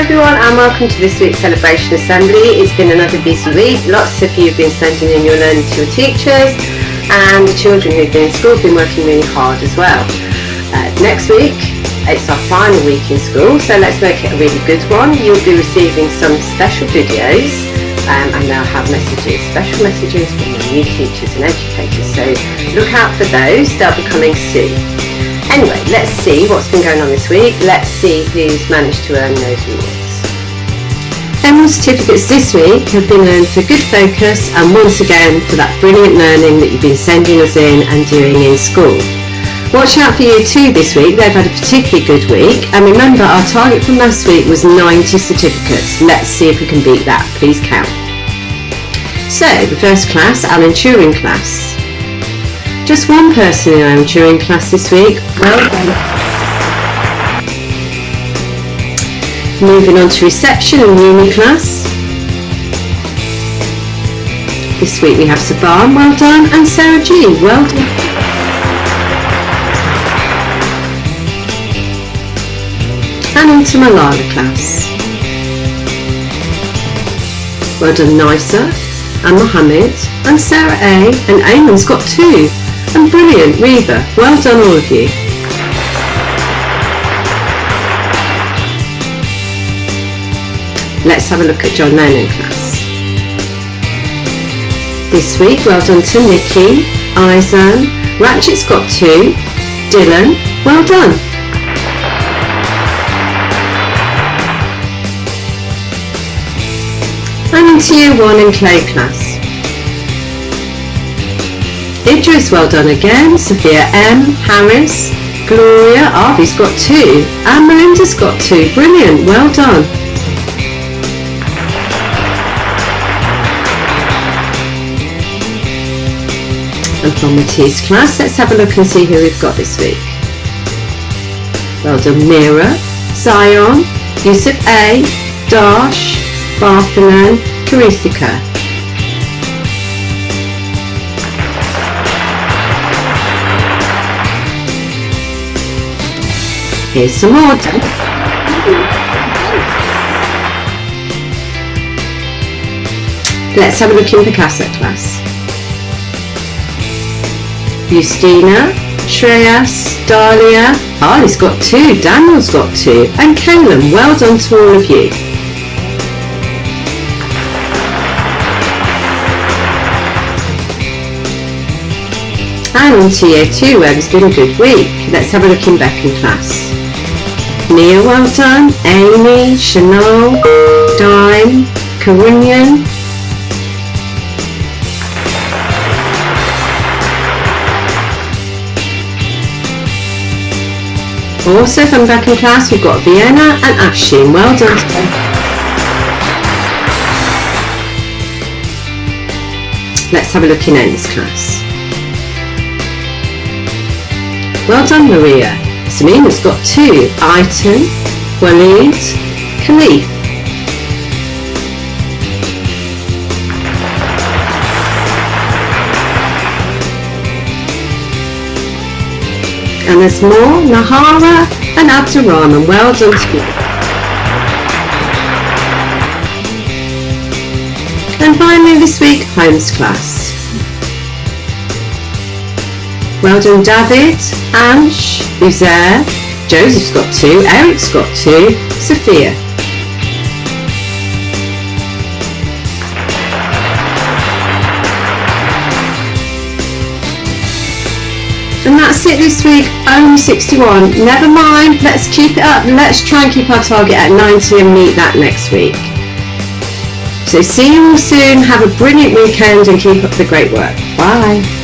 everyone, and welcome to this week's Celebration Assembly. It's been another busy week. Lots of you have been sending in your learning to your teachers, and the children who've been in school have been working really hard as well. Next week, it's our final week in school, so let's make it a really good one. You'll be receiving some special videos, and they'll have messages, special messages from the new teachers and educators, so look out for those. They'll be coming soon. Anyway, let's see what's been going on this week. Let's see who's managed to earn those rewards. Emerald certificates this week have been earned for good focus and once again for that brilliant learning that you've been sending us in and doing in school. Watch out for Year 2 this week. They've had a particularly good week, and remember our target from last week was 90 certificates. Let's see if we can beat that. Please count. So the first class, Alan Turing class. Just one person in our Turing class this week. Well done. Moving on to reception and uni class. This week we have Saban, well done, and Sarah G, well done. And on to Malala class. Well done Nisa and Mohammed and Sarah A, and Eamon's got 2. And brilliant, Reba, well done all of you. Let's have a look at John Lennon class. This week, well done to Nikki, Izan, Ratchet's got 2, Dylan, well done. And into Year 1 in Clay class. Idris, well done again, Sophia M, Harris, Gloria, Arvy's got 2, and Melinda's got 2, brilliant, well done. And from Matisse class, let's have a look and see who we've got this week. Well done Mira, Zion, Yusuf A, Dash, Barthanan, Karithika. Here's some more. Let's have a look in Picasso class. Justina, Shreyas, Dahlia, Ali's got 2, Daniel's got 2, and Caleb, well done to all of you. And on to Year 2 where it's been a good week. Let's have a look in Beckham class. Nia, well done, Amy, Chanel, Dime, Karunian, also from Beckham class we've got Vienna and Afshin, well done to them. Let's have a look in Ennis class. Well done Maria. Samina's got 2, Aiton, Waleed, Khalif. And there's more, Nahara and Abdurrahman, well done to you. And finally this week, Holmes class. Well done David, Ansh, Uzair, Joseph's got 2, Eric's got 2, Sophia. And that's it this week, only 61. Never mind, let's keep it up. Let's try and keep our target at 90 and meet that next week. So see you all soon, have a brilliant weekend and keep up the great work. Bye.